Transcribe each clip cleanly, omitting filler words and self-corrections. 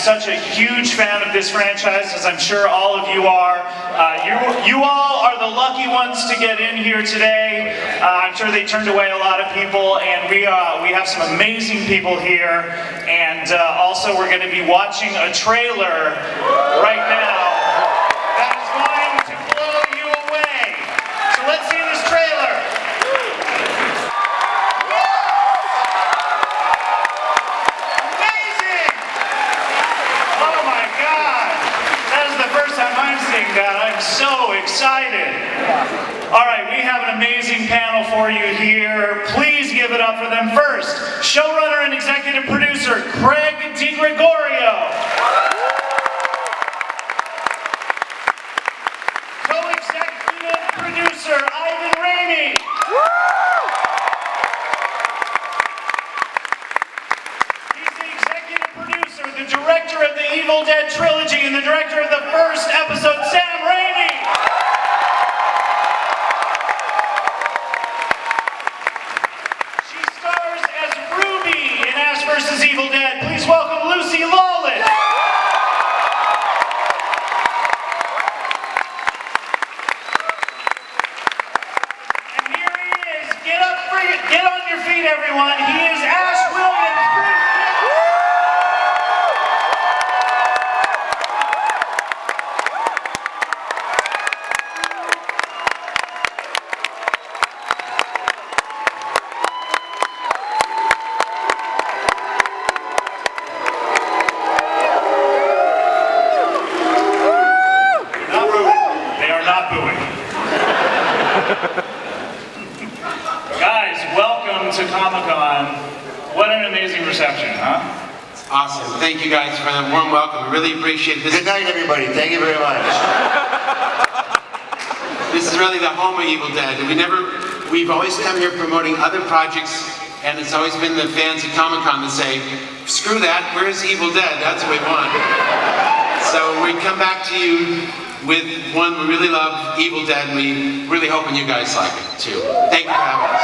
Such a huge fan of this franchise, as I'm sure all of you are. You all are the lucky ones to get in here today. I'm sure they turned away a lot of people, and we have some amazing people here. And also, we're going to be watching a trailer right now that is going to blow you away. So let's see this trailer. I'm so excited. All right, we have an amazing panel for you here. Please give it up for them. First, showrunner and executive producer Craig DiGregorio. Co-executive producer Raimi. He's the executive producer, the director of the Evil Dead trilogy, and the director of the first episode, Raimi. She stars as Ruby in Ash vs. Evil Dead. Please welcome Lucy Lawless. And here he is. Get on your feet, everyone. He is Ash Williams. Guys, welcome to Comic-Con. What an amazing reception, huh? Awesome. Thank you guys for the warm welcome. We really appreciate this. Good night, everybody. Thank you very much. This is really the home of Evil Dead. We've always come here promoting other projects, and it's always been the fans at Comic-Con that say, screw that, where's Evil Dead? That's what we want. So we come back to you with one we really love, Evil Dead, and we really hoping you guys like it too. Thank you for having us.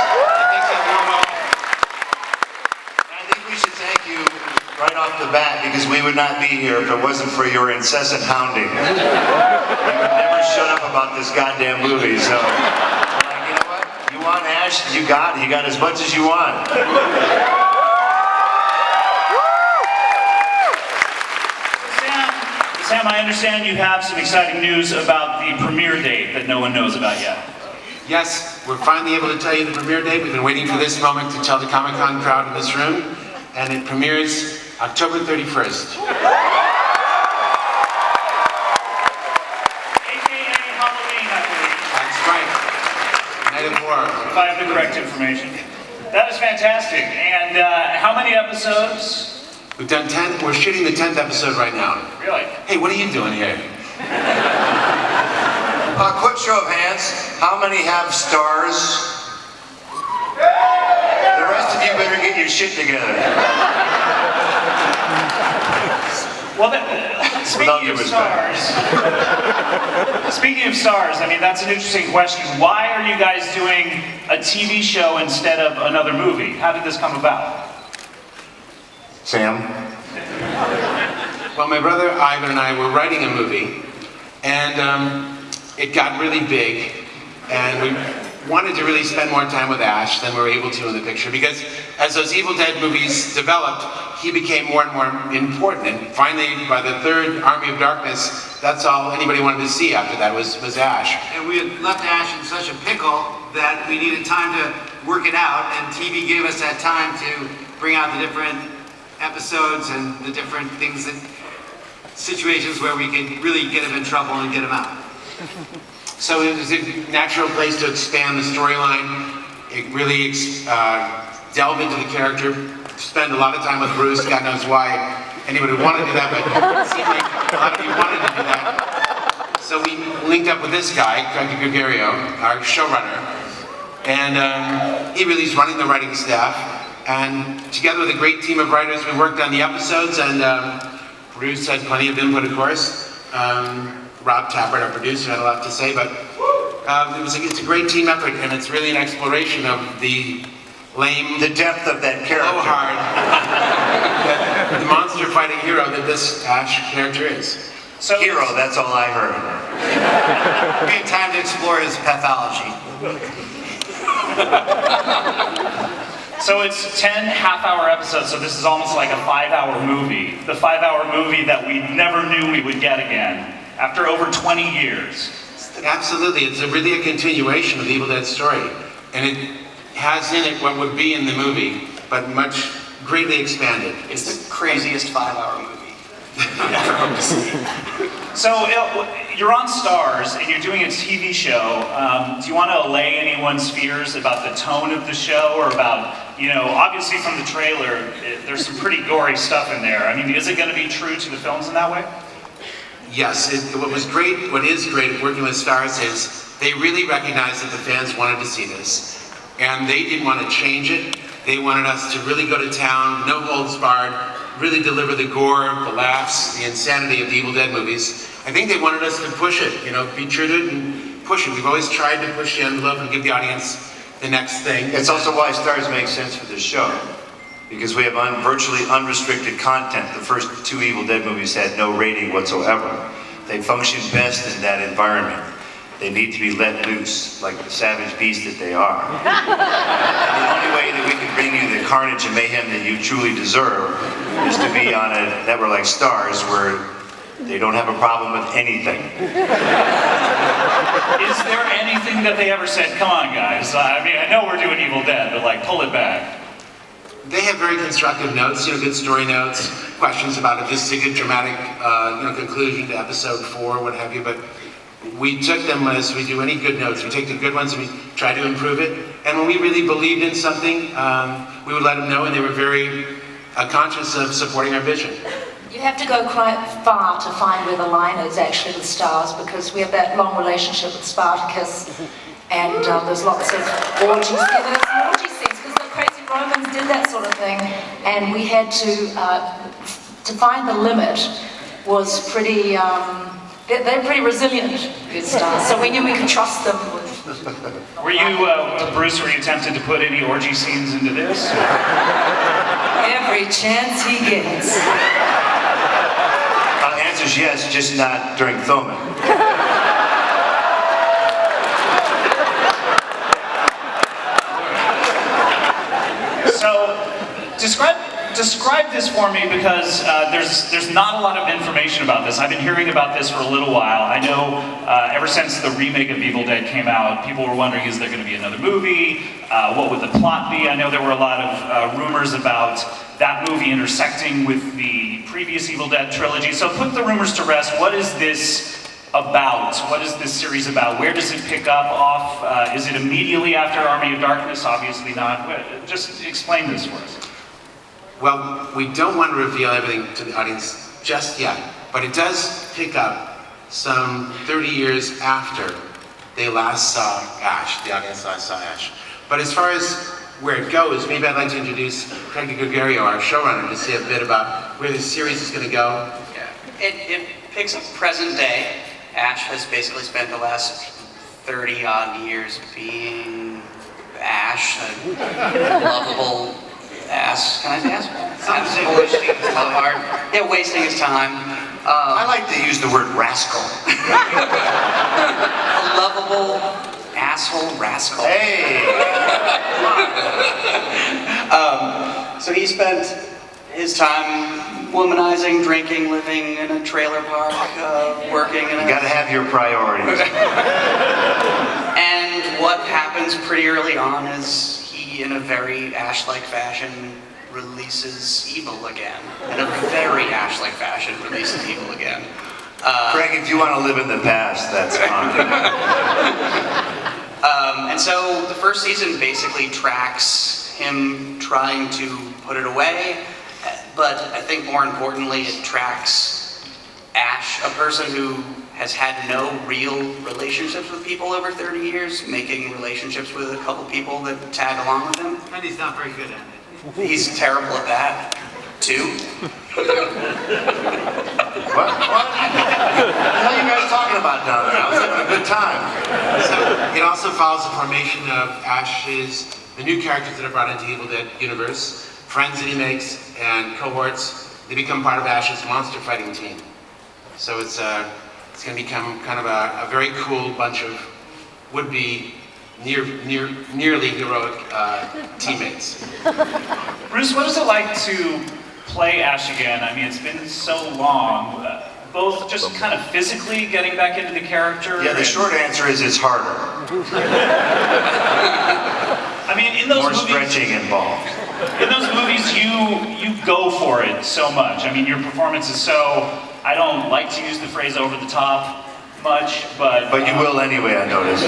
I think we should thank you right off the bat, because we would not be here if it wasn't for your incessant hounding. You would never shut up about this goddamn movie, so we're like, you know what? You want Ash? You got as much as you want. Sam, I understand you have some exciting news about the premiere date that no one knows about yet. Yes, we're finally able to tell you the premiere date. We've been waiting for this moment to tell the Comic-Con crowd in this room, and it premieres October 31st. AKA Halloween, I believe. That's right. Night of Horror. If I have the correct information. That was fantastic. And how many episodes? We've done 10, we're shooting the 10th episode right now. Really? Hey, what are you doing here? Quick show of hands. How many have stars? The rest of you better get your shit together. Well, speaking of stars, I mean, that's an interesting question. Why are you guys doing a TV show instead of another movie? How did this come about? Sam? Well, my brother Ivan and I were writing a movie, and it got really big, and we wanted to really spend more time with Ash than we were able to in the picture, because as those Evil Dead movies developed, he became more and more important, and finally, by the third Army of Darkness, that's all anybody wanted to see after that was Ash. And we had left Ash in such a pickle that we needed time to work it out, and TV gave us that time to bring out the different episodes and the different things and situations where we could really get him in trouble and get him out. So it was a natural place to expand the storyline. It really delve into the character, spend a lot of time with Bruce. God knows why anybody would want to do that, but it seemed like a lot of you wanted to do that. So we linked up with this guy, Craig DiGregorio, our showrunner, and he really is running the writing staff. And together with a great team of writers, we worked on the episodes, and Bruce had plenty of input, of course. Rob Tappert, our producer, had a lot to say, but it's a great team effort, and it's really an exploration of the lame, the depth of that character. Blowhard, the monster monster fighting hero that this Ash character is. So Hero, that's all I heard. We had time to explore his pathology. So it's 10 half-hour episodes, so this is almost like a 5-hour movie. The 5-hour movie that we never knew we would get again, after over 20 years. Absolutely, it's really a continuation of the Evil Dead story. And it has in it what would be in the movie, but much greatly expanded. It's the craziest 5-hour movie. So you're on Starz and you're doing a TV show. Do you want to allay anyone's fears about the tone of the show, or about, you know, obviously from the trailer, there's some pretty gory stuff in there. I mean, is it going to be true to the films in that way? Yes, what is great working with Starz is they really recognized that the fans wanted to see this. And they didn't want to change it. They wanted us to really go to town, no holds barred, really deliver the gore, the laughs, the insanity of the Evil Dead movies. I think they wanted us to push it, you know, be true to it and push it. We've always tried to push the envelope and give the audience the next thing. It's also why Starz makes sense for this show, because we have virtually unrestricted content. The first 2 Evil Dead movies had no rating whatsoever. They function best in that environment. They need to be let loose, like the savage beast that they are. And the only way that we can bring you the carnage and mayhem that you truly deserve is to be on a network like Starz, where they don't have a problem with anything. Is there anything that they ever said, come on guys, I mean, I know we're doing Evil Dead, but like, pull it back? They have very constructive notes, you know, good story notes, questions about if this is a good dramatic conclusion to episode 4, what have you, but we took them as we do any good notes. We take the good ones and we try to improve it. And when we really believed in something, we would let them know, and they were very conscious of supporting our vision. You have to go quite far to find where the line is actually with Starz, because we have that long relationship with Spartacus, and there's lots of orgies. Yeah, there's an orgy scenes, because the crazy Romans did that sort of thing, and we had to find the limit was pretty. They're pretty resilient, good Starz, so we knew we could trust them. Were you, Bruce, were you tempted to put any orgy scenes into this? Every chance he gets. The answer is yes, just not during filming. So, describe this for me, because there's not a lot of information about this. I've been hearing about this for a little while. I know ever since the remake of Evil Dead came out, people were wondering, is there going to be another movie? What would the plot be? I know there were a lot of rumors about that movie intersecting with the previous Evil Dead trilogy. So put the rumors to rest. What is this about? What is this series about? Where does it pick up off? Is it immediately after Army of Darkness? Obviously not. Just explain this for us. Well, we don't want to reveal everything to the audience just yet, but it does pick up some 30 years after they last saw Ash, the audience last saw Ash. But as far as where it goes, maybe I'd like to introduce Craig Gregorio, our showrunner, to say a bit about where this series is going to go. Yeah. It picks up present day. Ash has basically spent the last 30-odd years being Ash, a lovable ass. Can I say ass? Some say wasting his time. Yeah, wasting his time. I like to use the word rascal. A lovable asshole rascal. Hey! So he spent his time womanizing, drinking, living in a trailer park, working in a... You gotta have your priorities. And what happens pretty early on is he, in a very Ash-like fashion, releases evil again. In a very Ash-like fashion, releases evil again. Craig, if you want to live in the past, that's fine. And so the first season basically tracks him trying to put it away, but I think more importantly it tracks Ash, a person who has had no real relationships with people over 30 years, making relationships with a couple people that tag along with him. And he's not very good at it. He's terrible at that, too. What are you guys talking about down there? I was having a good time. So it also follows the formation of Ash's, the new characters that are brought into the Evil Dead universe, friends that he makes, and cohorts. they become part of Ash's monster fighting team. So it's going to become kind of a very cool bunch of would-be nearly heroic teammates. Bruce, what is it like to play Ash again? I mean, it's been so long. Both just kind of physically getting back into the character. Yeah, the short answer is it's harder. I mean, in those More movies, stretching involved. in those movies, you go for it so much. I mean, your performance is so. I don't like to use the phrase "over the top" much, but But you will anyway, I notice.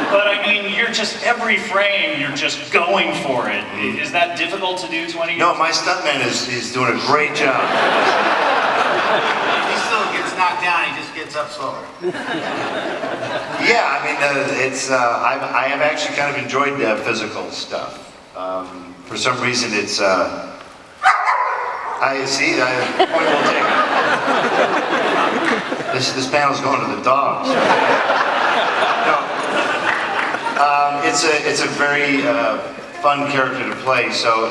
But I mean, you're just every frame, you're just going for it. Is that difficult to do 20 years? No, my stuntman is doing a great job. He still gets knocked down, he just gets up slower. Yeah, I mean, I have actually kind of enjoyed physical stuff. For some reason, it's, point well taken. This panel's going to the dogs. No, it's a very fun character to play. So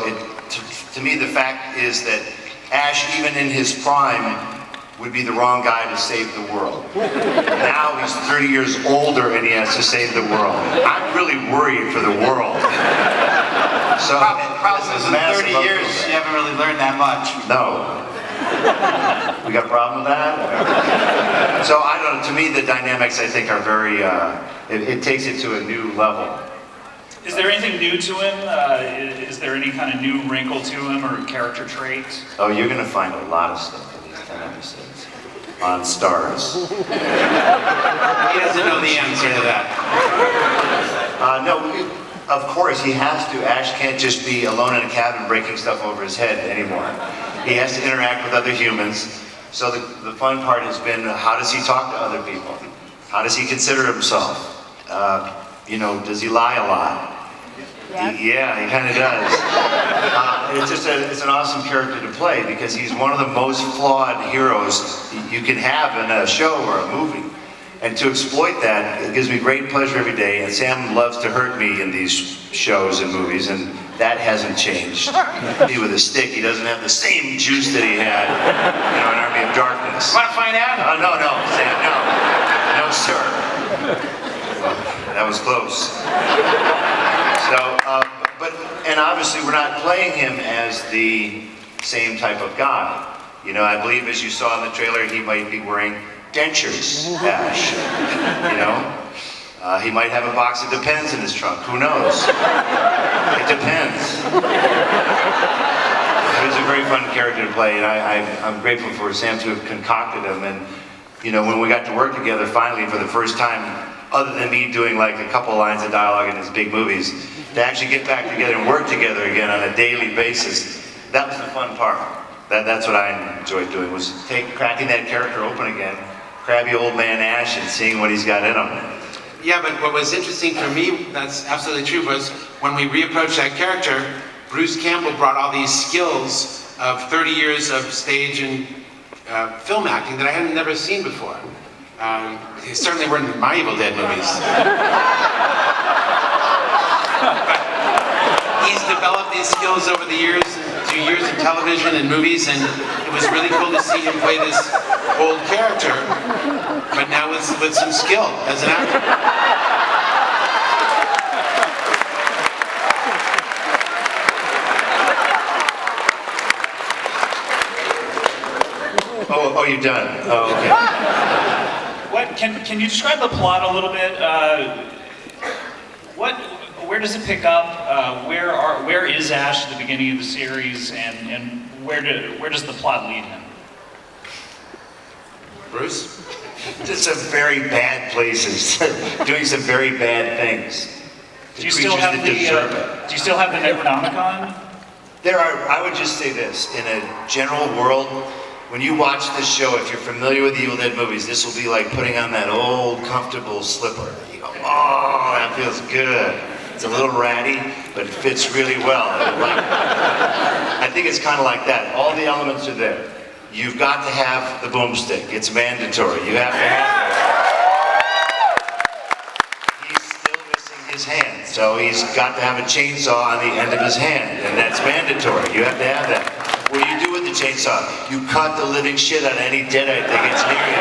to me, the fact is that Ash, even in his prime, would be the wrong guy to save the world. Now he's 30 years older and he has to save the world. I'm really worried for the world. So, Problem is, in 30 years, you haven't really learned that much. No. We got a problem with that? So I don't know, to me the dynamics I think are very, it takes it to a new level. Is there anything new to him? Is there any kind of new wrinkle to him or character trait? Oh, you're gonna find a lot of stuff in these 10 episodes on Starz. He doesn't know the answer to that. No, of course he has to. Ash can't just be alone in a cabin breaking stuff over his head anymore. He has to interact with other humans. So the fun part has been, how does he talk to other people? How does he consider himself? Does he lie a lot? Yeah, he kind of does. It's an awesome character to play because he's one of the most flawed heroes you can have in a show or a movie. And to exploit that, it gives me great pleasure every day. And Sam loves to hurt me in these shows and movies, and that hasn't changed. He with a stick, he doesn't have the same juice that he had, in Army of Darkness. Want to find out? No, Sam, no, sir. That was close. So, and obviously we're not playing him as the same type of guy. I believe as you saw in the trailer, he might be wearing dentures, Ash. He might have a box of Depends in his trunk. Who knows? It depends. It was a very fun character to play, and I'm grateful for Sam to have concocted him. And when we got to work together finally for the first time, other than me doing like a couple lines of dialogue in his big movies, to actually get back together and work together again on a daily basis, that was the fun part. That's what I enjoyed doing, was cracking that character open again, crabby old man Ash, and seeing what he's got in him. Yeah, but what was interesting for me, that's absolutely true, was when we reapproached that character, Bruce Campbell brought all these skills of 30 years of stage and film acting that I had never seen before. They certainly weren't in my Evil Dead movies. But he's developed these skills over the years, 2 years of television and movies, and it was really cool to see him play this old character, but now with some skill as an actor. Oh, you're done. Oh, okay. Can you describe the plot a little bit? Where does it pick up? Where is Ash at the beginning of the series, and where does the plot lead him? Bruce? Just some very bad places, doing some very bad things. Do you still have the Necronomicon? I would just say this, in a general world, when you watch this show, if you're familiar with the Evil Dead movies, this will be like putting on that old, comfortable slipper. You go, oh, that feels good. It's a little ratty, but it fits really well. I think it's kind of like that. All the elements are there. You've got to have the boomstick. It's mandatory. You have to have it. He's still missing his hand, so he's got to have a chainsaw on the end of his hand, and that's mandatory. You have to have that. What do you do with the chainsaw? You cut the living shit out of any deadite that gets near you.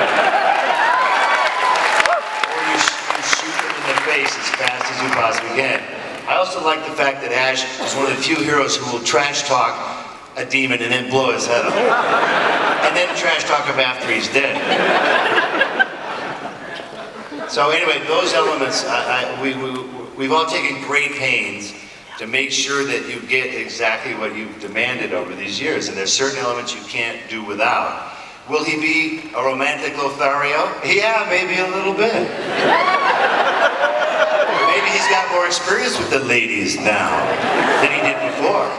Or you shoot them in the face as fast as you possibly can. I also like the fact that Ash is one of the few heroes who will trash talk a demon and then blow his head off. And then trash talk him after he's dead. So anyway, those elements, we've all taken great pains to make sure that you get exactly what you've demanded over these years. And there's certain elements you can't do without. Will he be a romantic Lothario? Yeah, maybe a little bit. Maybe he's got more experience with the ladies now than he did before.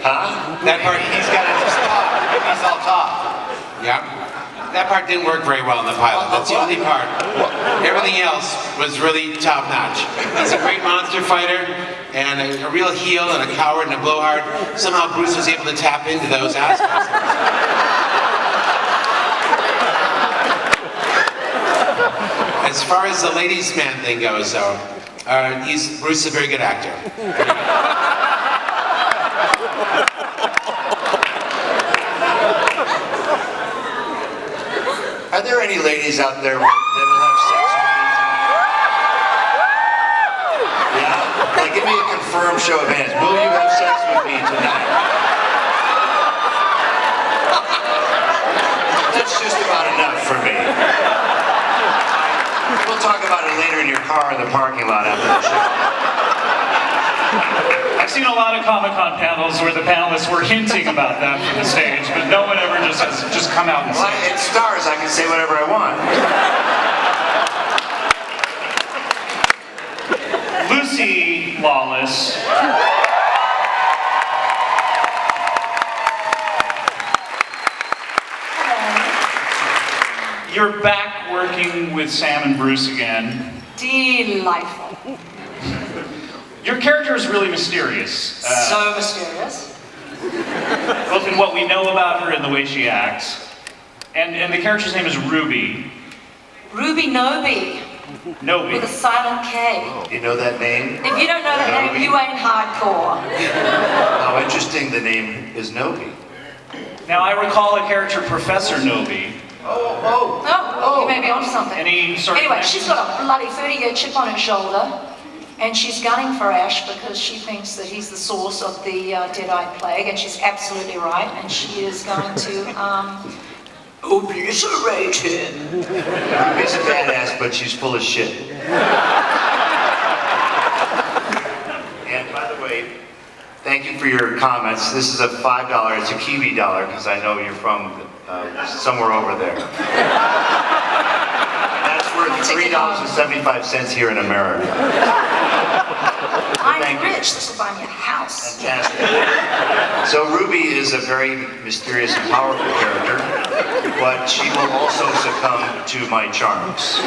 Huh? That part, he's got his talk. He's all talk. Yeah. That part didn't work very well in the pilot. That's the only part. Everything else was really top notch. He's a great monster fighter and a real heel and a coward and a blowhard. Somehow Bruce was able to tap into those aspects. As far as the ladies' man thing goes, though, Bruce is a very good actor. Are there any ladies out there that will have sex with me tonight? Yeah? Like, give me a confirmed show of hands. Will you have sex with me tonight? That's just about enough for me. We'll talk about it later in your car in the parking lot after the show. I've seen a lot of Comic-Con panels where the panelists were hinting about that from the stage, but no one ever just has just come out and Well, said. it's Starz, I can say whatever I want. Lucy Lawless. You're back working with Sam and Bruce again. Delightful. Your character is really mysterious. So mysterious. Both in what we know about her and the way she acts. And the character's name is Ruby. Ruby Noby, Noby. with a silent K. Do you know that name? If you don't know that name, Noby? you ain't hardcore. How interesting the name is Noby. Now I recall a character, Professor Noby. Oh. Oh, you may be onto something. Any sort of Anyway, she's got a bloody 30-year chip on her shoulder, and she's gunning for Ash because she thinks that he's the source of the Deadite plague, and she's absolutely right, and she is going to obliterate him. Ruby's a badass, but she's full of shit. And by the way, thank you for your comments. This is a $5, it's a Kiwi dollar, because I know you're from somewhere over there. That's worth $3.75 here in America. I'm Thank you. rich, this will buy me a house. Fantastic. So Ruby is a very mysterious and powerful character, but she will also succumb to my charms.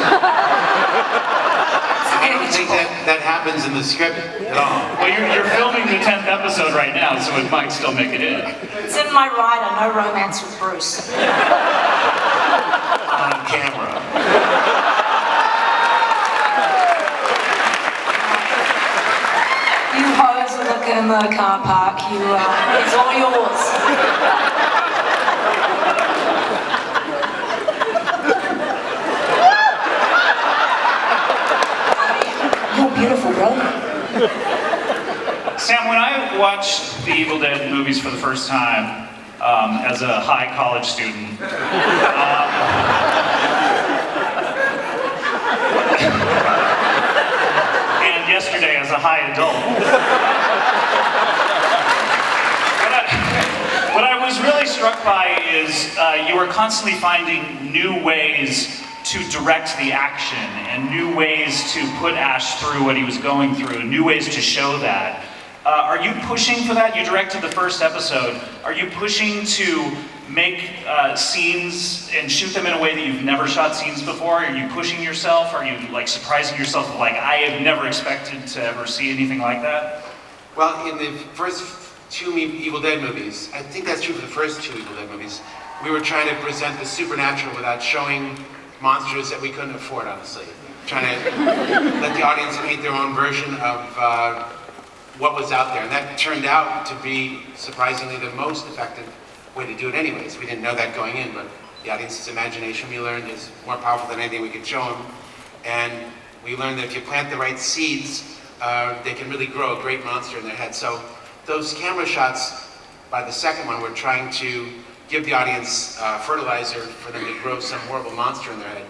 I don't think that happens in the script at all. Well, you're filming the 10th episode right now, so it might still make it in. It's in my rider, no romance with Bruce. On camera. You hoes in the car park, it's all yours. You're beautiful, bro. Sam, when I watched the Evil Dead movies for the first time as a high college student, and yesterday as a high adult, what I was really struck by is you were constantly finding new ways to direct the action and new ways to put Ash through what he was going through, new ways to show that. Are you pushing for that? You directed the first episode. Are you pushing to make scenes and shoot them in a way that you've never shot scenes before? Are you pushing yourself? Are you like surprising yourself? Like, I have never expected to ever see anything like that? Well, in the first two Evil Dead movies, I think that's true for the first two Evil Dead movies, we were trying to present the supernatural without showing monsters that we couldn't afford, honestly. Trying to let the audience paint their own version of what was out there. And that turned out to be, surprisingly, the most effective way to do it anyways. We didn't know that going in, but the audience's imagination, we learned, is more powerful than anything we could show them. And we learned that if you plant the right seeds, they can really grow a great monster in their head. So those camera shots, by the second one, we're trying to give the audience fertilizer for them to grow some horrible monster in their head.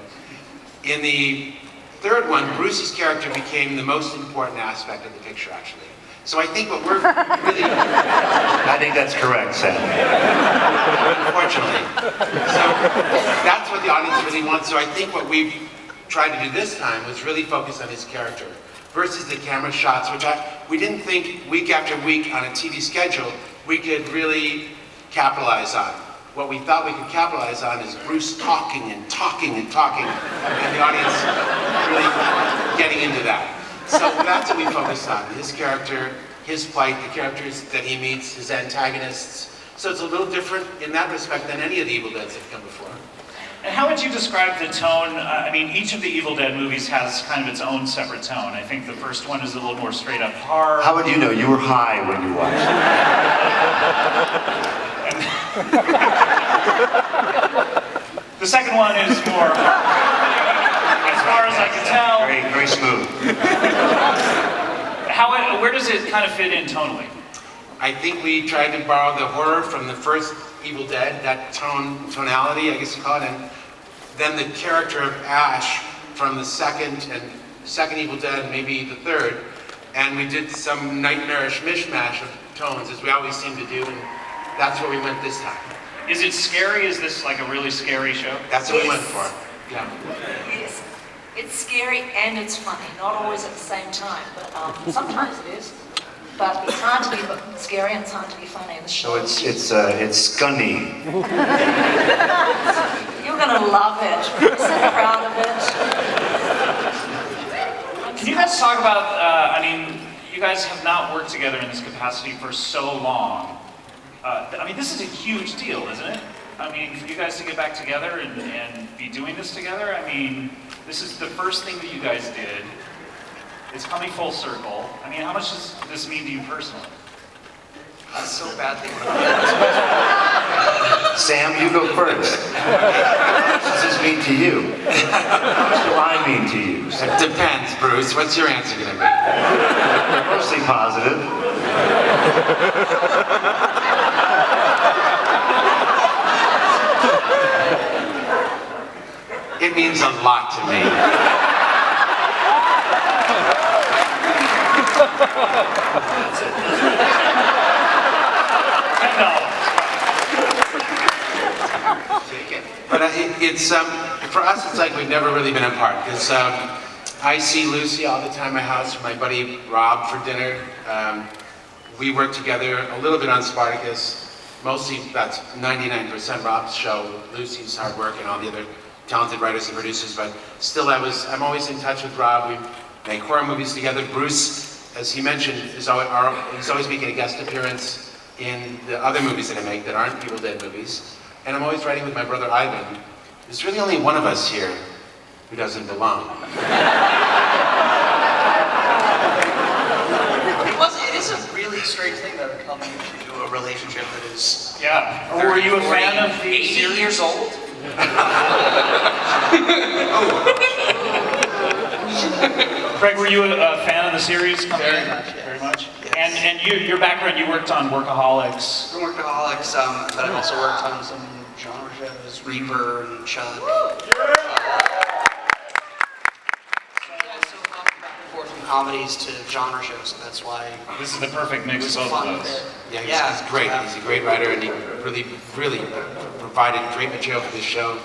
In the third one, Bruce's character became the most important aspect of the picture, actually. So I think what we're really... I think that's correct, Sam. Unfortunately. So that's what the audience really wants. So I think what we've tried to do this time was really focus on his character versus the camera shots, which we didn't think week after week on a TV schedule we could really capitalize on. What we thought we could capitalize on is Bruce talking and talking and talking, and the audience really getting into that. So that's what we focused on, his character, his plight, the characters that he meets, his antagonists. So it's a little different in that respect than any of the Evil Deads that have come before. And how would you describe the tone? I mean, each of the Evil Dead movies has kind of its own separate tone. I think the first one is a little more straight up horror. How would you know? You were high when you watched it. The second one is more as far as I can tell. Very, very smooth. Where does it kind of fit in tonally? I think we tried to borrow the horror from the first Evil Dead, that tonality, I guess you call it, and then the character of Ash from the second Evil Dead, maybe the third, and we did some nightmarish mishmash of tones, as we always seem to do, and that's where we went this time. Is it scary? Is this like a really scary show? That's what we went for. Yeah. Yes. It's scary and it's funny. Not always at the same time, but sometimes it is. But it's hard to be scary and it's hard to be funny in the show. So it's scunny. You're gonna love it. I'm so proud of it. Can you guys talk about, I mean, you guys have not worked together in this capacity for so long. I mean, this is a huge deal, isn't it? I mean, for you guys to get back together and be doing this together, I mean, this is the first thing that you guys did. It's coming full circle. I mean, how much does this mean to you personally? That's so bad thing. Sam, you go first. What does this mean to you? What do I mean to you? It depends, Bruce. What's your answer going to be? Mostly positive. It means a lot to me. But it's for us, it's like we've never really been apart. Because I see Lucy all the time at my house with my buddy Rob for dinner. We work together a little bit on Spartacus. Mostly, that's 99% Rob's show. Lucy's hard work and all the other talented writers and producers. But still, I'm always in touch with Rob. We make horror movies together. Bruce, as he mentioned, he's always making a guest appearance in the other movies that I make that aren't Evil Dead movies. And I'm always writing with my brother Ivan. There's really only one of us here who doesn't belong. It is a really strange thing that we're coming into a relationship that is... Yeah. Were you a fan of the 80 series? years old? Craig, were you a fan of the series? Very much, yes. Very much? Yes. And your background, you worked on Workaholics. From Workaholics, but I've also worked on some genre shows, Reaper and Chuck. From comedies to genre shows, so that's why This is the perfect mix of both of those. Yeah, he's great. He's a great writer, and he really provided great material for this show.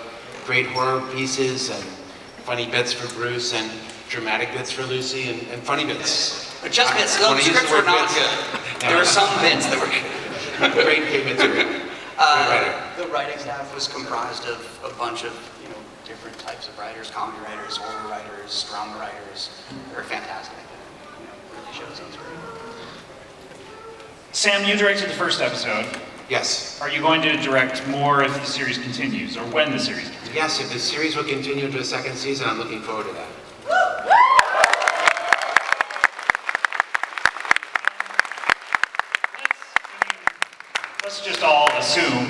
Great horror pieces and funny bits for Bruce and dramatic bits for Lucy and funny bits. But just bits, the scripts were not good. There were some bits that were good. Great material. Great writer. The writing staff was comprised of a bunch of, different types of writers, comedy writers, horror writers, drama writers. They're fantastic. Really shows those great. Sam, you directed the first episode. Yes. Are you going to direct more if the series continues, or when the series continues? Yes, if the series will continue into a second season, I'm looking forward to that.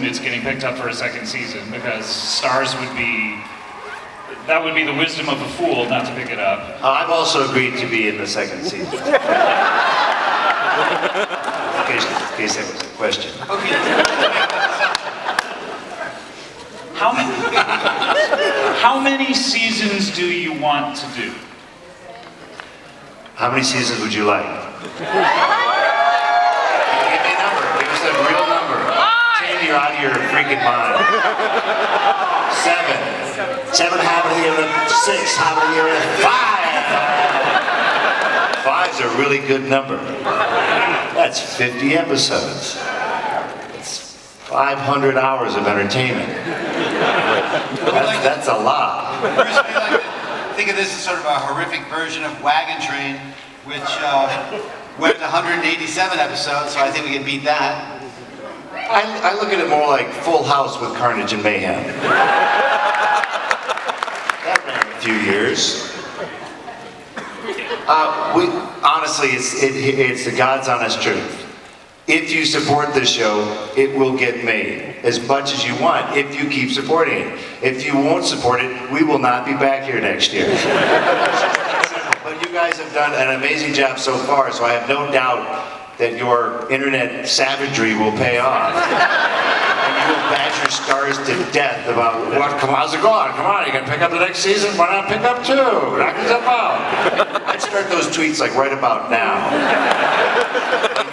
it's getting picked up for a second season, because Starz would be, that would be the wisdom of a fool not to pick it up. I've also agreed to be in the second season. In case that was a question. How many seasons do you want to do? How many seasons would you like? Give me a number. Give us a real number. Tim, you're out of your freaking mind. 7. 7, how many give it? 6, how many give it? 5. 5's a really good number. That's 50 episodes. That's 500 hours of entertainment. That's a lot. Bruce, we like to think of this as sort of a horrific version of Wagon Train, which went to 187 episodes, so I think we can beat that. I look at it more like Full House with carnage and mayhem. That ran a few years. Honestly, it's the God's honest truth. If you support this show, it will get made as much as you want if you keep supporting it. If you won't support it, we will not be back here next year. But you guys have done an amazing job so far, so I have no doubt that your internet savagery will pay off. And you will badger Starz to death about, how's it going? Come on, you gonna pick up the next season? Why not pick up 2? Knock yourself out. I'd start those tweets like right about now.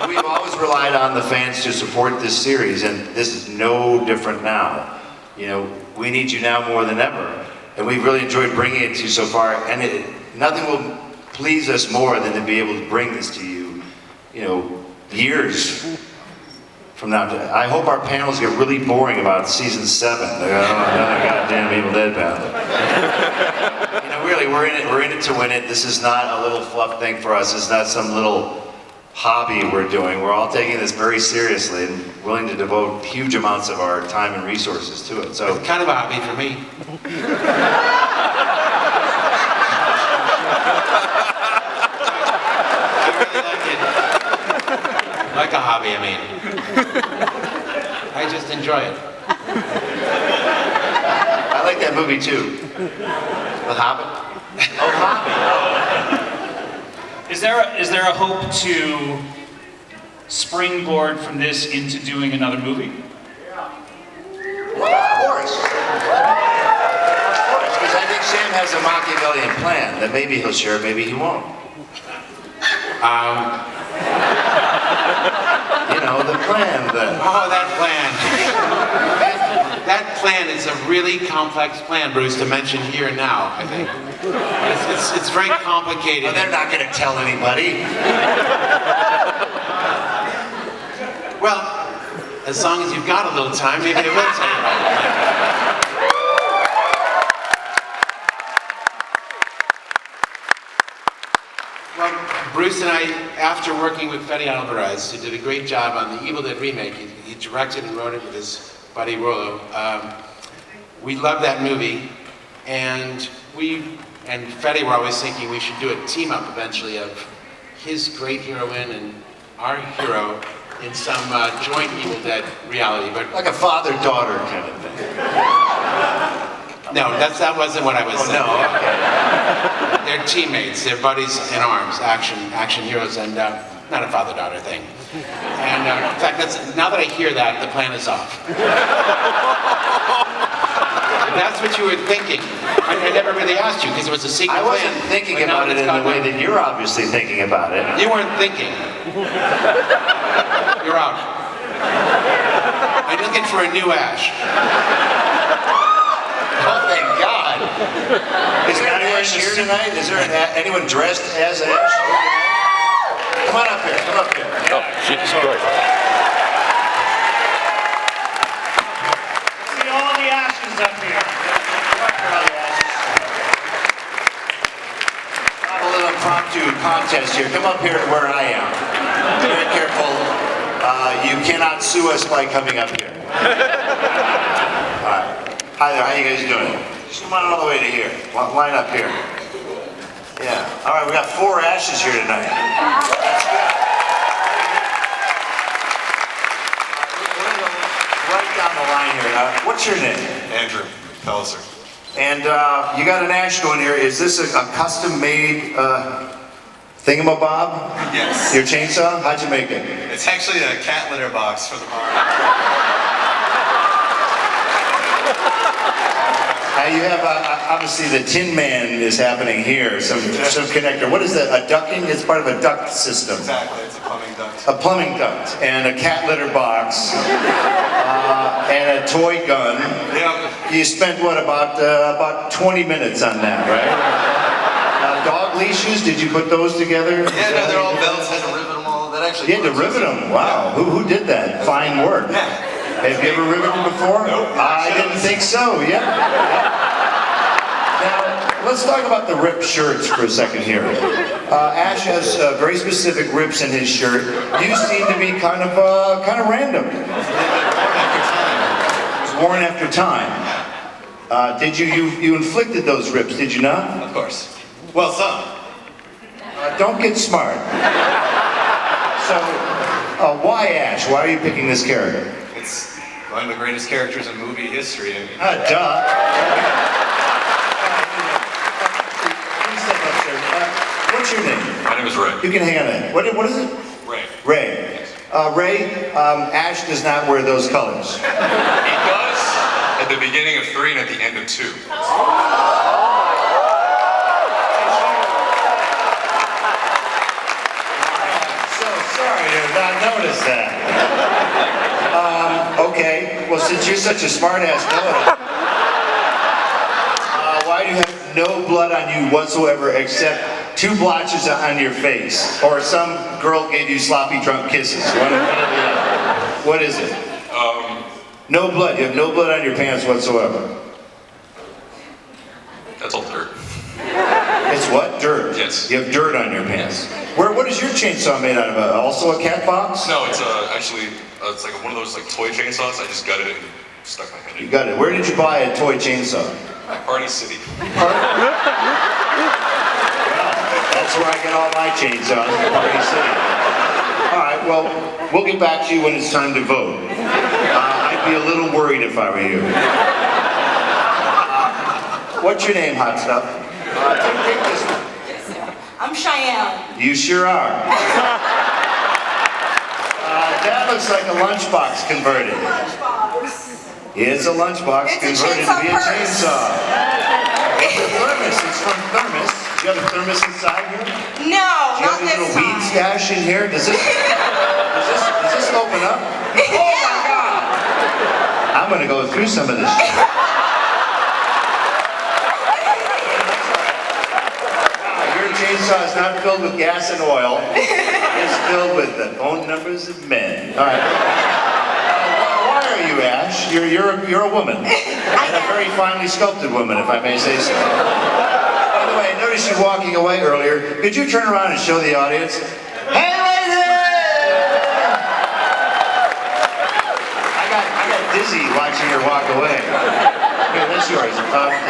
And we've always relied on the fans to support this series, and this is no different now. You know, we need you now more than ever. And we've really enjoyed bringing it to you so far, and nothing will please us more than to be able to bring this to you, you know, years from now. I hope our panels get really boring about season 7. Like, oh, another goddamn Evil Dead panel. You know, really, we're in it to win it. This is not a little fluff thing for us. It's not some little hobby we're doing. We're all taking this very seriously and willing to devote huge amounts of our time and resources to it. So It's kind of a hobby for me. I really like it. Like a hobby, I mean. I just enjoy it. I like that movie too. The Hobbit. Oh, Hobbit. Is there a hope to springboard from this into doing another movie? Well, of course. Of course, because I think Sam has a Machiavellian plan that maybe he'll share, maybe he won't. You know, the plan. Oh, that plan. That plan is a really complex plan, Bruce, to mention here and now, I think. It's very complicated. Well, they're not going to tell anybody. Well, as long as you've got a little time, maybe they will tell you about the plan. Well, Bruce and I, after working with Fede Alvarez, who did a great job on the Evil Dead remake, he directed and wrote it with his buddy Rollo. We loved that movie, and Fede were always thinking we should do a team up eventually of his great heroine and our hero in some joint Evil Dead reality. But Like a father-daughter kind of thing. no, that wasn't what I was saying. No, okay. They're teammates, they're buddies in arms, action heroes, and not a father-daughter thing. And in fact, now that I hear that, the plan is off. That's what you were thinking. I never really asked you because it was a secret I plan. wasn't thinking But now about it it's in the got way me. that you're obviously thinking about it. You weren't thinking. You're out. I'm looking for a new Ash. Oh, thank God. Is there an Ash here tonight? Is there anyone dressed as Ash? Come on up here, come up here. Oh, Jesus Christ. See all the ashes up here. Come up here, all the ashes. Have a little impromptu contest here. Come up here to where I am. Be very careful. You cannot sue us by coming up here. All right. Hi there, how you guys doing? Just come on all the way to here. Line up here. Yeah. All right, we got 4 ashes here tonight. That's good. We're gonna go right down the line here. What's your name? Andrew Pelliser. And you got an Ash going here. Is this a custom-made thingamabob? Yes. Your chainsaw? How'd you make it? It's actually a cat litter box for the bar. You have, obviously, the Tin Man is happening here, some connector. What is that, a ducting? It's part of a duct system. Exactly, it's a plumbing duct. A plumbing duct, and a cat litter box, and a toy gun. Yeah. You spent, what, about 20 minutes on that, right? Dog leashes, did you put those together? Yeah, no, they're all belts, had to rivet them all. That actually. You had to rivet them, wow. Who did that? Fine work. Yeah. Have you ever riveted before? Nope. I didn't think so, yeah. Now, let's talk about the ripped shirts for a second here. Ash has very specific rips in his shirt. You seem to be kind of random. It was worn after time. Did you inflicted those rips, did you not? Of course. Well, some. Don't get smart. So, why Ash? Why are you picking this character? It's one of the greatest characters in movie history. I mean, Duh. Please step up, sir. What's your name? my name is Ray. You can hang on that. What is it? Ray. Ray. Ray, Ash does not wear those colors. He does at the beginning of 3 and at the end of 2. So sorry to not notice that. Okay, well, since you're such a smart-ass, why do you have no blood on you whatsoever except 2 blotches on your face? Or some girl gave you sloppy drunk kisses? What is it? No blood. You have no blood on your pants whatsoever. That's all dirt. It's what? Dirt? Yes. You have dirt on your pants. What is your chainsaw made out of? Also a cat box? No, it's actually it's like one of those like toy chainsaws. I just got it and stuck my head You in. got it. Where did you buy a toy chainsaw? Party City. That's where I get all my chainsaws, Party City. All right, well, we'll get back to you when it's time to vote. I'd be a little worried if I were you. What's your name, hot stuff? Take this one. I'm Cheyenne. You sure are. That looks like a lunchbox converted. Lunchbox. It's a lunchbox It's a converted to chainsaw be a purse. chainsaw. It's a thermos. It's from Thermos. Do you have a thermos inside here? Do No, you not have a little this weed time. stash in here? Does this open up? Oh my God! I'm gonna go through some of this. Your chainsaw is not filled with gas and oil. It's filled with the phone numbers of men. All right. Why are you, Ash? You're a woman, and a very finely sculpted woman, if I may say so. By the way, I noticed you walking away earlier. Could you turn around and show the audience? Hey, lady! I got dizzy watching her walk away. Here, that's yours.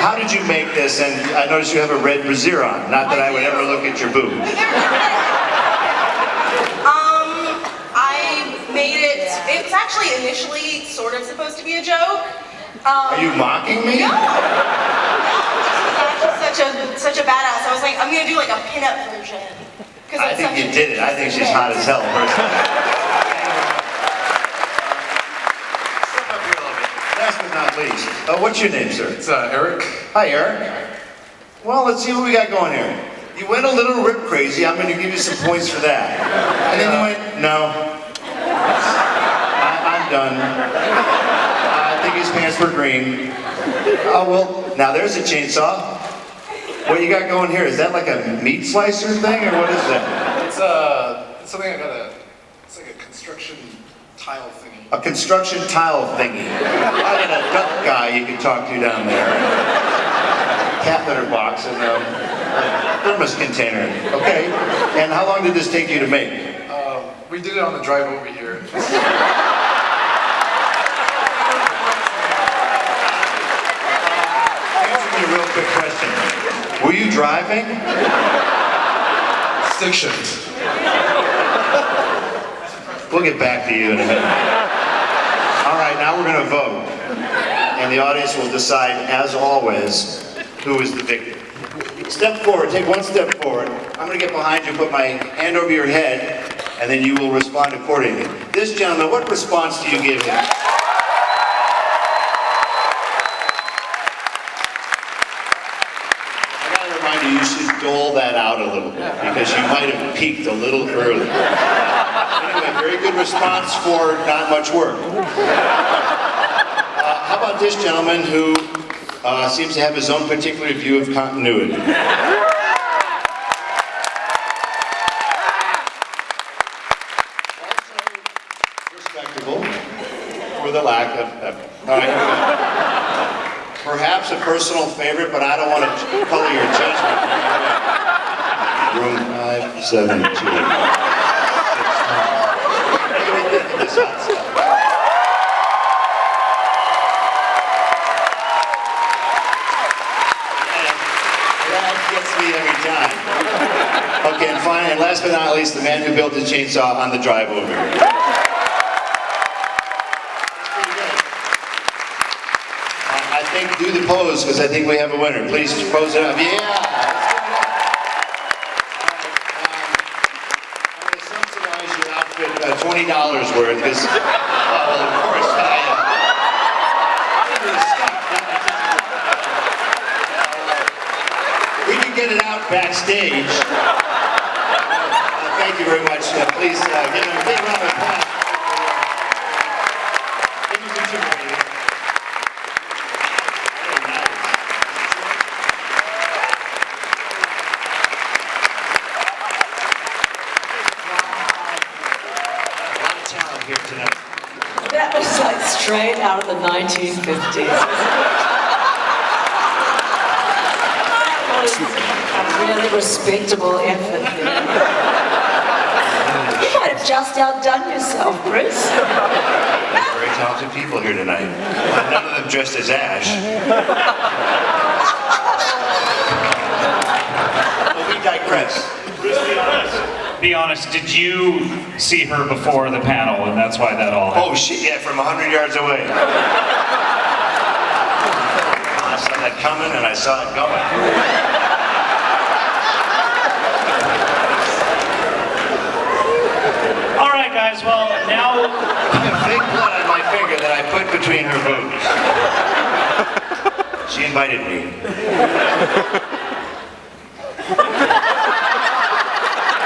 How did you make this? And I noticed you have a red brassiere on. Not that I would ever look at your boobs. I made it. It was actually initially sort of supposed to be a joke. Are you mocking me? No. Just such a badass. I was like, I'm gonna do like a pinup version. I think you did it. I think she's hot as hell, personally. Step up here a little bit. Last but not least, what's your name, sir? It's Eric. Hi, Eric. Well, let's see what we got going here. You went a little rip crazy. I'm going to give you some points for that. And then you went, no. I'm done. I think his pants were green. Oh, well, now there's a chainsaw. What you got going here? Is that like a meat slicer thing, or what is that? It's something it's like a construction tile thingy. A construction tile thingy. I got a duck guy you can talk to down there. Cat litter box and a thermos container. Okay. And how long did this take you to make? We did it on the drive over here. Answer me a real quick question. Were you driving? Stick shift. We'll get back to you in a minute. All right, now we're going to vote. and the audience will decide, as always, who is the victor. Step forward, take one step forward. I'm gonna get behind you, put my hand over your head, and then you will respond accordingly. This gentleman, what response do you give him? I gotta remind you, you should dole that out a little bit, because you might have peaked a little early. Anyway, very good response for not much work. How about this gentleman who seems to have his own particular view of continuity? Also respectable for the lack of effort. All right. Perhaps a personal favorite, but I don't want to color your judgment. Room 572. This hot stuff. Every time. Okay, and finally, and last but not least, the man who built the chainsaw on the drive over here. I think do the pose, because I think we have a winner. Please pose it up. Yeah! I'm going to subsidize your outfit $20 worth, because, well, of course, get it out backstage. Thank you very much. Please give him a big round of applause. Give him some sugar, baby. Very nice. A lot of talent here tonight. That was like straight out of the 1950s. A really respectable effort there. You might have just outdone yourself, Bruce. Very talented people here tonight. None of them dressed as Ash. Well, we digress. Bruce, be honest, did you see her before the panel, and that's why that all happened? Oh shit, yeah, from 100 yards away. I saw that coming and I saw it going. All right, guys, well, now... I have fake blood on my finger that I put between her boobs. She invited me.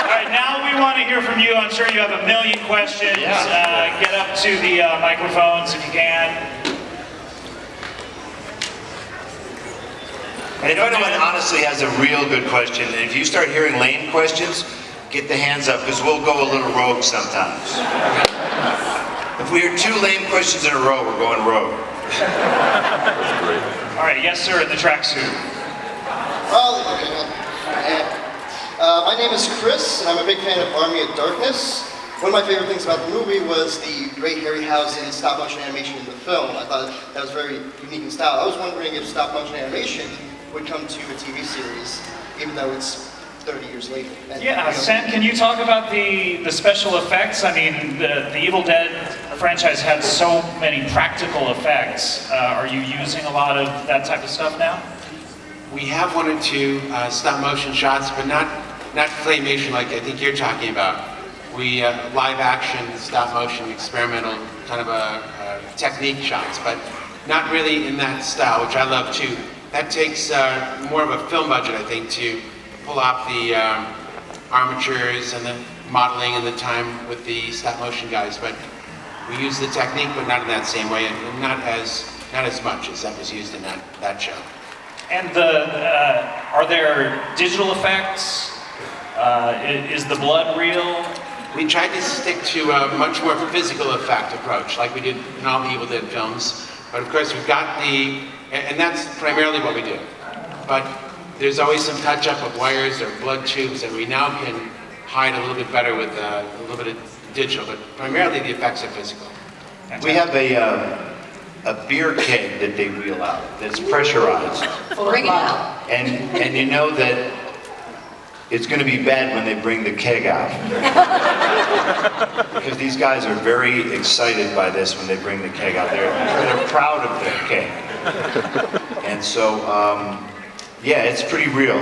All right, now we want to hear from you. I'm sure you have a million questions. Yeah. Get up to the microphones if you can. And if anyone honestly has a real good question, and if you start hearing lame questions, get the hands up, because we'll go a little rogue sometimes. If we hear 2 lame questions in a row, we're going rogue. All right, yes, sir, in the tracksuit. Well, my name is Chris, and I'm a big fan of Army of Darkness. One of my favorite things about the movie was the great Harryhausen stop-motion animation in the film. I thought that was very unique in style. I was wondering if stop-motion animation would come to a TV series, even though it's 30 years later. And, Yeah, Sam, can you talk about the special effects? I mean, the Evil Dead franchise had so many practical effects. Are you using a lot of that type of stuff now? We have 1 or 2 stop motion shots, but not claymation like I think you're talking about. We live action, stop motion, experimental kind of technique shots, but not really in that style, which I love too. That takes more of a film budget, I think, to pull off the armatures and the modeling and the time with the stop motion guys. But we use the technique, but not in that same way, and not as much as that was used in that show. And are there digital effects? Is the blood real? We tried to stick to a much more physical effect approach, like we did in all the Evil Dead films. But of course, we've got and that's primarily what we do. But there's always some touch-up of wires or blood tubes that we now can hide a little bit better with a little bit of digital. But primarily, the effects are physical. We have a beer keg that they wheel out that's pressurized. Bring it out. And you know that it's going to be bad when they bring the keg out. Because these guys are very excited by this when they bring the keg out. They're proud of their keg. And so, yeah, it's pretty real.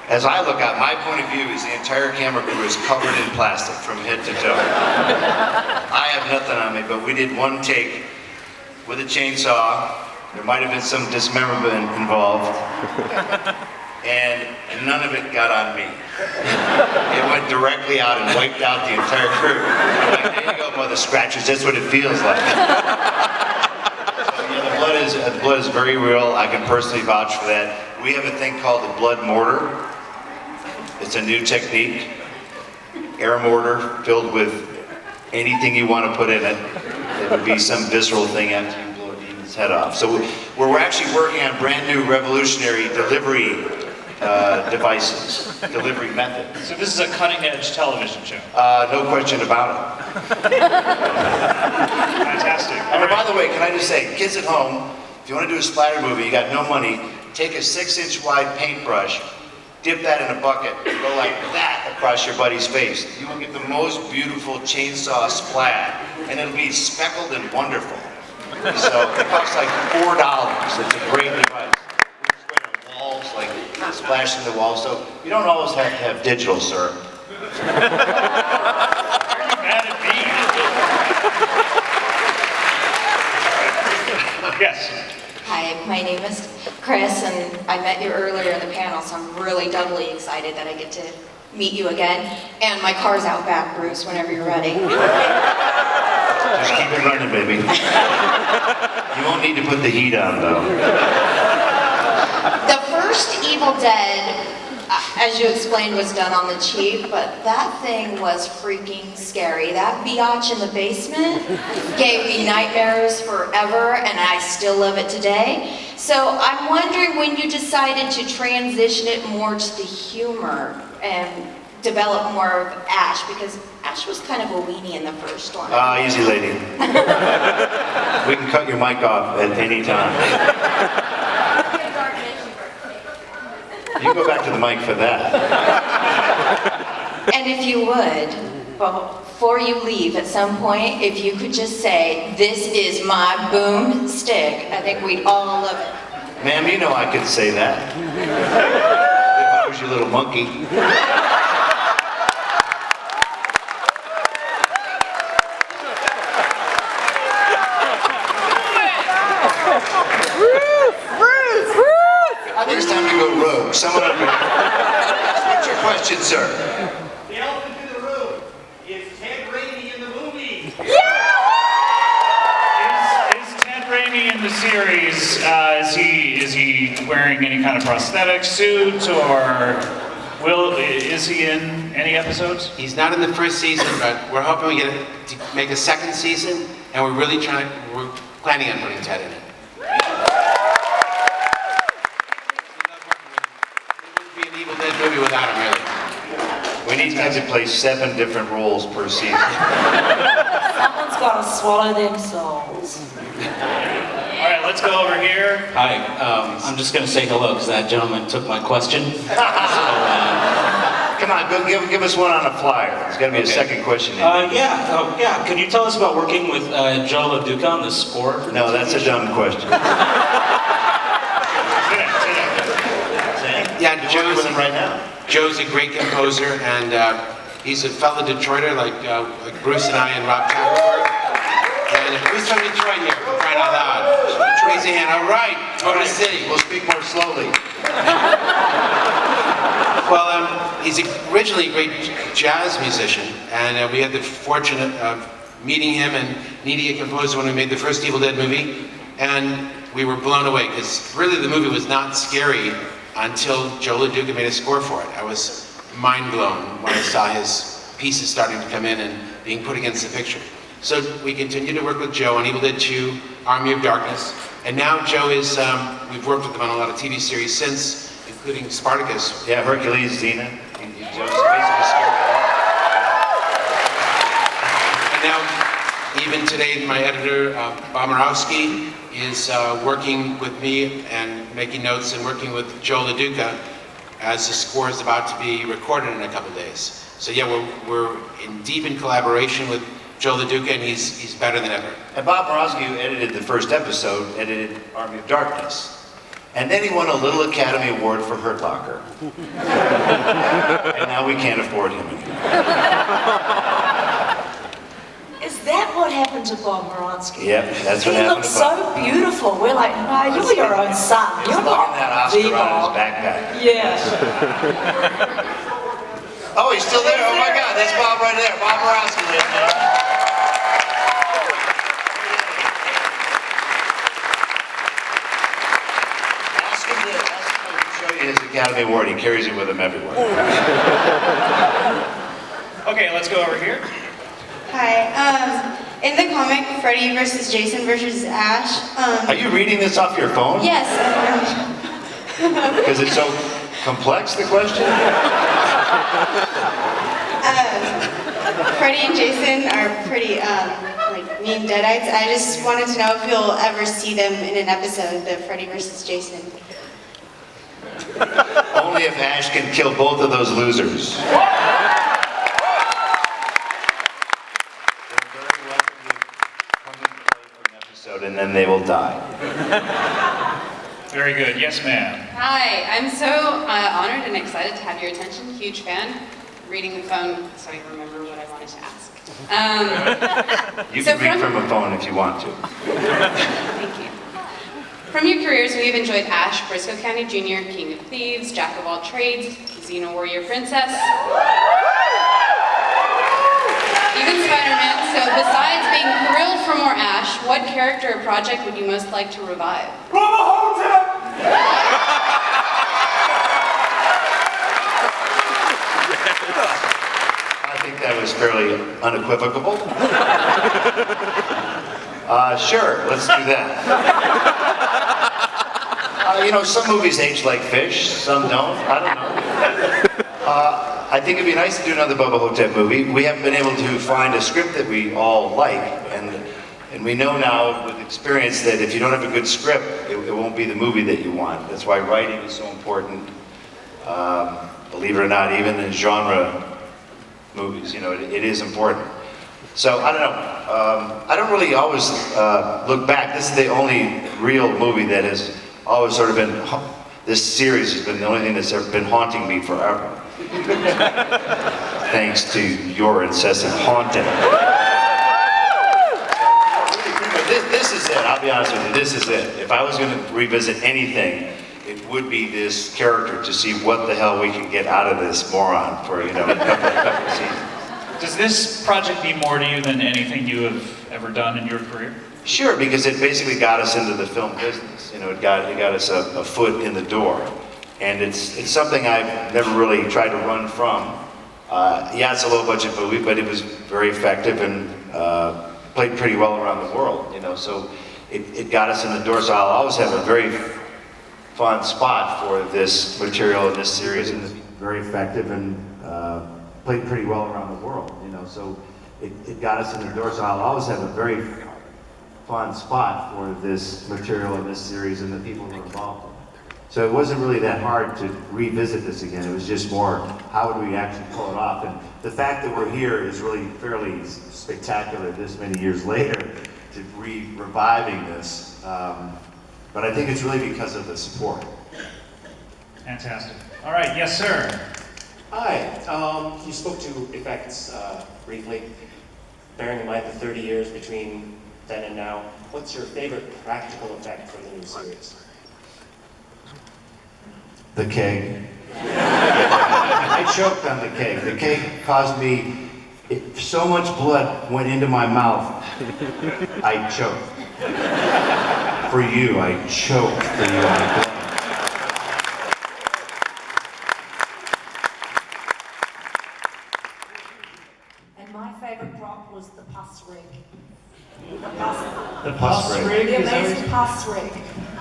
As I look out, my point of view is the entire camera crew is covered in plastic from head to toe. I have nothing on me, but we did one take with a chainsaw. There might have been some dismemberment involved. And none of it got on me. It went directly out and wiped out the entire crew. I'm like, there you go, mother scratchers, that's what it feels like. So, yeah, the blood is very real. I can personally vouch for that. We have a thing called the blood mortar. It's a new technique. Air mortar filled with anything you want to put in it. It would be some visceral thing after you blow a demon's head off. So we're actually working on brand new revolutionary delivery devices, delivery methods. So this is a cutting-edge television show. No question about it. Fantastic. And by the way, can I just say, kids at home, if you want to do a splatter movie, you got no money, take a 6-inch wide paintbrush, dip that in a bucket, go like that across your buddy's face. You will get the most beautiful chainsaw splat, and it'll be speckled and wonderful. So it costs like $4. It's a great device. Walls, like splashing the walls. So you don't always have to have digital, sir. Are you mad at me? Yes. Hi, my name is Chris, and I met you earlier in the panel, so I'm really doubly excited that I get to meet you again. And my car's out back, Bruce, whenever you're ready. Just keep it running, baby. You won't need to put the heat on, though. The first Evil Dead, as you explained, was done on the cheap, but that thing was freaking scary. That biatch in the basement gave me nightmares forever, and I still love it today. So I'm wondering when you decided to transition it more to the humor and develop more of Ash, because Ash was kind of a weenie in the first one. Easy, lady. We can cut your mic off at any time. You go back to the mic for that. And if you would, before you leave at some point, if you could just say, "This is my boomstick," I think we'd all love it. Ma'am, you know I could say that. If I was your little monkey. I think it's time to go rogue. Someone up here. What's your question, sir? The elephant in the room. Is Ted Raimi in the movie? Is Ted Raimi in the series? Is he wearing any kind of prosthetic suit, or is he in any episodes? He's not in the first season, but we're hoping we get to make a second season, and we're planning on putting Ted in it. Movie without him, really. We need Ted to play 7 different roles per season. Someone's got to swallow them souls. All right, let's go over here. Hi, I'm just going to say hello because that gentleman took my question. Come on, go give us one on a flyer. There's got to be a second question. Yeah. Could you tell us about working with Joe LaDuca on the score? No, that's a dumb question. Yeah, Joe's with him right now. Joe's a great composer, and he's a fellow Detroiter like Bruce and I and Rob Tapperberg. And who's from Detroit here? For crying out loud. Raise your hand. All right, Motor City. We'll speak more slowly. Well, he's originally a great jazz musician, and we had the fortune of meeting him and needing a composer when we made the first Evil Dead movie, and we were blown away because really the movie was not scary until Joe LaDuca made a score for it. I was mind blown when I saw his pieces starting to come in and being put against the picture. So we continued to work with Joe on Evil Dead 2, Army of Darkness, and now Joe is, we've worked with him on a lot of TV series since, including Spartacus. Yeah, Hercules, Xena. Joe's basically scared of And now, even today, my editor, Bomarowski, is working with me and making notes and working with Joe LaDuca as the score is about to be recorded in a couple days. So yeah, we're deep in collaboration with Joe LaDuca, and he's better than ever. And Bob Morosky, who edited the first episode, edited Army of Darkness. And then he won a little Academy Award for Hurt Locker. And now we can't afford him anymore. Is that what happened to Bob Morosky? Yep, that's what He happened looks to Bob. so beautiful. We're like, no, you're your own son. He's You're looking that not Oscar the on Bob. his backpack. Yeah. Oh, he's still there? Oh my God, that's Bob right there. Bob Morosky, ladies and gentlemen. Ask him to show you his Academy Award. He carries it with him everywhere. Okay, let's go over here. Hi. In the comic, Freddy versus Jason versus Ash. Are you reading this off your phone? Yes. Because it's so complex, the question? Freddy and Jason are pretty like mean deadites. I just wanted to know if you'll ever see them in an episode, the Freddy versus Jason. Only if Ash can kill both of those losers. And then they will die. Very good. Yes, ma'am. Hi, I'm so honored and excited to have your attention. Huge fan. Reading the phone so I remember what I wanted to ask. You can read from a phone if you want to. Thank you. From your careers, we have enjoyed Ash, Briscoe County Jr., King of Thieves, Jack of all trades, Xena Warrior Princess, even Spider-Man. So besides being thrilled for more Ash, what character or project would you most like to revive? I think that was fairly unequivocal. Sure, let's do that. You know, some movies age like fish, some don't. I don't know. I think it'd be nice to do another Bubba Hotep movie. We haven't been able to find a script that we all like, and we know now with experience that if you don't have a good script, it won't be the movie that you want. That's why writing is so important. Believe it or not, even in genre movies, you know, it is important. So I don't know. I don't really always look back. This is the only real movie that has always sort of been. This series has been the only thing that's ever been haunting me forever. Thanks to your incessant haunting. This is it, I'll be honest with you, this is it. If I was going to revisit anything, it would be this character to see what the hell we can get out of this moron for, you know, a couple of seasons. Does this project mean more to you than anything you have ever done in your career? Sure, because it basically got us into the film business. You know, it got us a foot in the door. And it's something I've never really tried to run from. Yeah, it's a low budget movie, but it was very effective and played pretty well around the world, you know, so it got us in the door. So I'll always have a very fun spot for this material in this series, and it's very effective and played pretty well around the world, you know, so it got us in the door. So I'll always have a very fun spot for this material in this series and the people who are involved in it. So it wasn't really that hard to revisit this again. It was just more, how would we actually pull it off? And the fact that we're here is really fairly spectacular this many years later to reviving this. But I think it's really because of the support. Fantastic. All right, yes, sir. Hi. You spoke to effects briefly. Bearing in mind the 30 years between then and now, what's your favorite practical effect from the new series? The keg. I choked on the keg. The keg caused me, so much blood went into my mouth, I choked. For you, I choked for you. And my favorite prop was the pus rig. The pus rig? The amazing pus rig.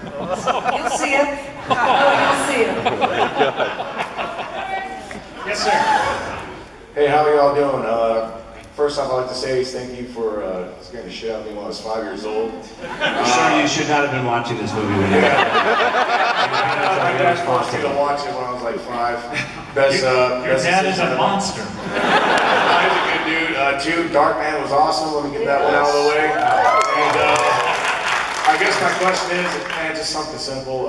You'll see it. You'll see it. Yes, sir. Hey, how are y'all doing? First off, I'd like to say thank you for scaring the shit out of me when I was 5 years old. I'm sure you should not have been watching this movie when you were dad forced me to watch it when I was like 5. Best, Your best dad is decision a ever. monster. He's a good dude. 2, Darkman was awesome. Let me get that one out of the way. And I guess my question is, just something simple.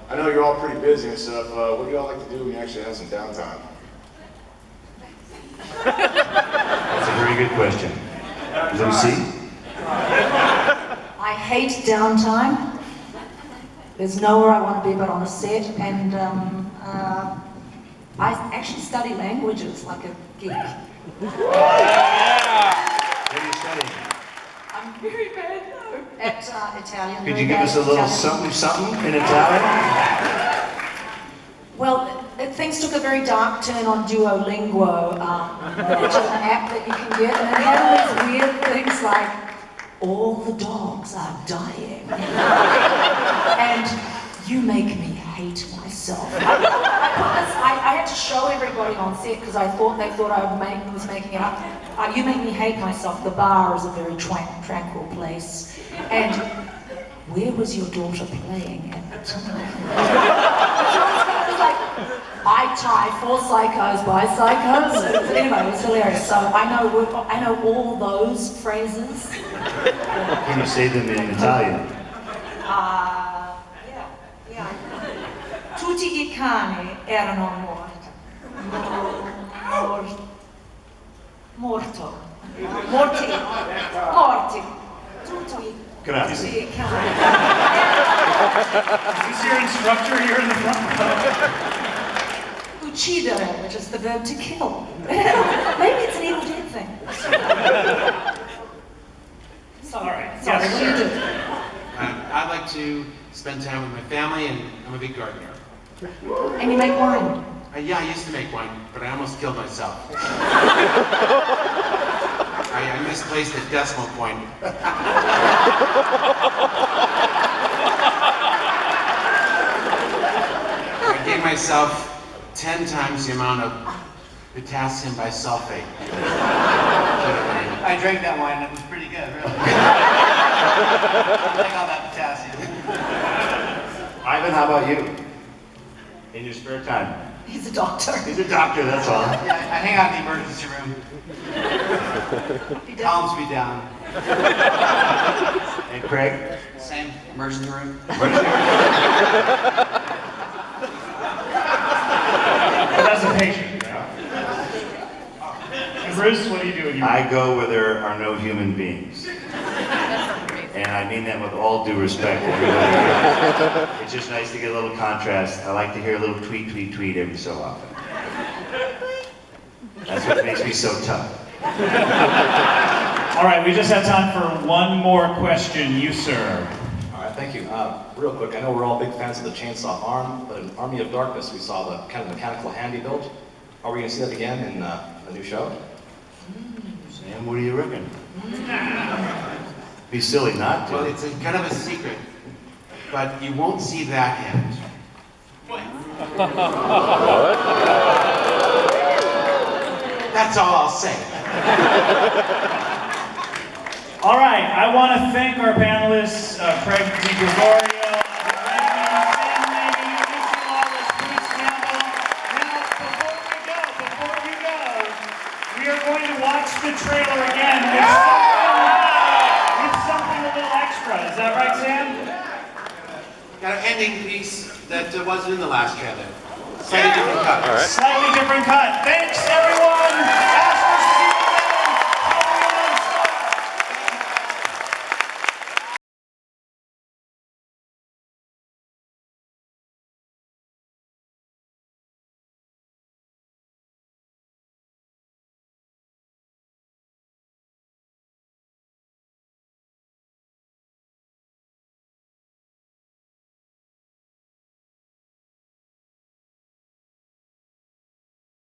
I know you're all pretty busy and stuff. What do y'all like to do when you actually have some downtime? That's a very good question. Lucy? I hate downtime. There's nowhere I want to be but on a set, and I actually study languages like a geek. What are you studying? I'm very bad though at Italian. Could you give us a little something in Italian? Well, things took a very dark turn on Duolingo, which is an app that you can get, and it had all these weird things like, all the dogs are dying. And you make me hate myself. I had to show everybody on set because they thought I was making it up. You make me hate myself. The bar is a very tranquil place. And where was your daughter playing at the time? It was like, I tie 4 psychos by psychos. Anyway, it was hilarious. So I know all those phrases. Can you say them in Italian? Yeah. Tutti I cani erano morti. Morti. Tutti Grazie. I cani. Is this your instructor here in the front row? Uccidere, which is the verb to kill. Maybe it's an Evil Dead thing. All right. Sorry, what do you do? I like to spend time with my family, and I'm a big gardener. And you make wine. Yeah, I used to make wine, but I almost killed myself. I misplaced the decimal point. I gave myself 10 times the amount of potassium bisulfate. I drank that wine and it was pretty good, really. I like all that potassium. Ivan, how about you? In your spare time? He's a doctor. He's a doctor, that's all. Yeah, I hang out in the emergency room. Calms me down. And Craig? Same, emergency room. But as a patient, yeah. And Bruce, what do you do when you... I go where there are no human beings. And I mean that with all due respect, everybody. It's just nice to get a little contrast. I like to hear a little tweet, tweet, tweet every so often. That's what makes me so tough. All right, we just have time for one more question. You, sir. All right, thank you. Real quick, I know we're all big fans of the chainsaw arm, but in Army of Darkness, we saw the kind of mechanical hand he built. Are we going to see that again in the new show? Sam, what do you reckon? Be silly not to. Well, it's kind of a secret, but you won't see that hand. That's all I'll say. All right, I want to thank our panelists, Craig DiGregorio, Raimi, Sam Raimi, Lucy Lawless, Bruce Campbell. Now, before we go, we are going to watch the trailer again with something a little extra. Is that right, Sam? Got an ending piece that wasn't in the last trailer. Slightly different cut. Slightly different cut. Thanks, everyone.